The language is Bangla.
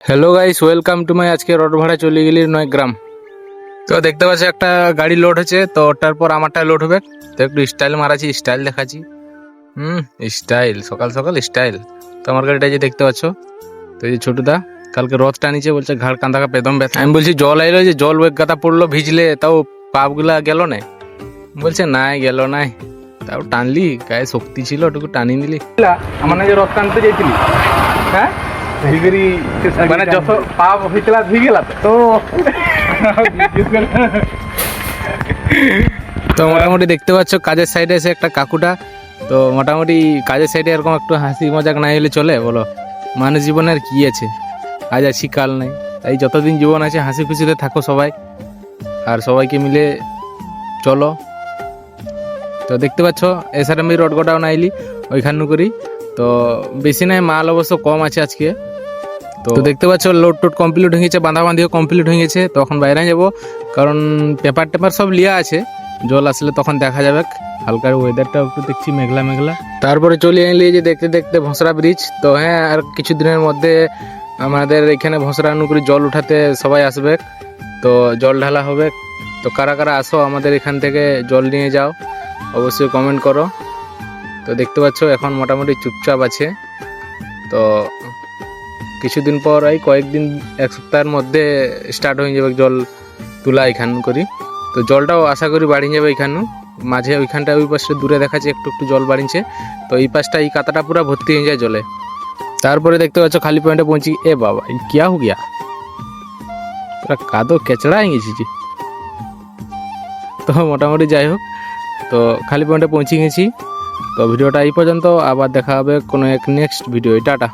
Hello guys, welcome to my. আজকে রোড ভাড়া চলে গেলি নয়গ্রাম। তো দেখতে পাচ্ছি একটা গাড়ি লোড হচ্ছে, তো ওটার পর আমারটা লোড হবে। তো একটু স্টাইল মারাছি, স্টাইল দেখাচ্ছি। স্টাইল, সকাল সকাল স্টাইল। তো আমার গাড়িটা যে দেখতে পাচ্ছ, তো এই যে ছোটুদা কালকে রথ টানিছে, বলছে ঘাড় কান্দা পেদম ব্যথা। আমি বলছি জল আইলো, যে জল এক গাদা পড়লো, ভিজলে তাও পাপগুলা গেল না। বলছে নাই গেল নাই, তাও টানলি, গায়ে শক্তি ছিল, ওটুকু টানি নিলি। আমার না যে রথ টানতে যাইছিলি, হ্যাঁ মানে যত পাপ হয়েছিল ধুই গেল। তো মোটামুটি দেখতে পাচ্ছ কাজের সাইডে এসে একটা কাকুটা। তো মোটামুটি কাজের সাইডে এরকম একটু হাসি মজাক না হলে চলে বলো? মানুষ জীবনে আর কি আছে, আজ আছি কাল নেই। তাই যতদিন জীবন আছে হাসি খুশিতে থাকো সবাই, আর সবাইকে মিলে চলো। তো দেখতে পাচ্ছ এসার আমি রড গোটাও নাইলি ওইখানু করি। তো বেশি নাই, মাল অবশ্য কম আছে আজকে। তো দেখতে পাচ্ছ লোড টোড কমপ্লিট হয়ে গেছে, বাঁধাবাঁধিও কমপ্লিট হয়ে গেছে। তখন বাইরে যাব, কারণ পেপার টেপার সব লিয়া আছে। জল আসলে তখন দেখা যাবে। হালকার ওয়েদারটা একটু দেখছি মেঘলা মেঘলা। তারপরে চলে এলি যে দেখতে দেখতে ভসরা ব্রিজ। তো হ্যাঁ, আর কিছু দিনের মধ্যে আমাদের এখানে ভসরা নুকরি জল উঠাতে সবাই আসবে, তো জল ঢালা হবে। তো কারা কারা আসো আমাদের এখান থেকে জল নিয়ে যাও, অবশ্যই কমেন্ট করো। তো দেখতে পাচ্ছ এখন মোটামুটি চুপচাপ আছে। তো কিছুদিন পর, এই কয়েকদিন, এক সপ্তাহের মধ্যে স্টার্ট হয়ে যাবে জল তোলা এখান করি। তো জলটাও আশা করি বাড়িয়ে যাবে এখানে। মাঝে ওইখানটা ওই পাশে দূরে দেখাচ্ছে একটু একটু জল বাড়িছে। তো এই পাশটা এই কাতাটা পুরো ভর্তি হয়ে যায় জলে। তারপরে দেখতে পাচ্ছ খালি পয়েন্টে পৌঁছি। এ বাবা, কিয়া হো গিয়া, পুরা কাদো কেচড়া হয়ে গেছি। তো মোটামুটি যাই হোক, তো খালি পয়েন্টে পৌঁছে গেছি। তো ভিডিওটা এই পর্যন্ত, আবার দেখা হবে কোনো এক নেক্সট ভিডিও। টাটা।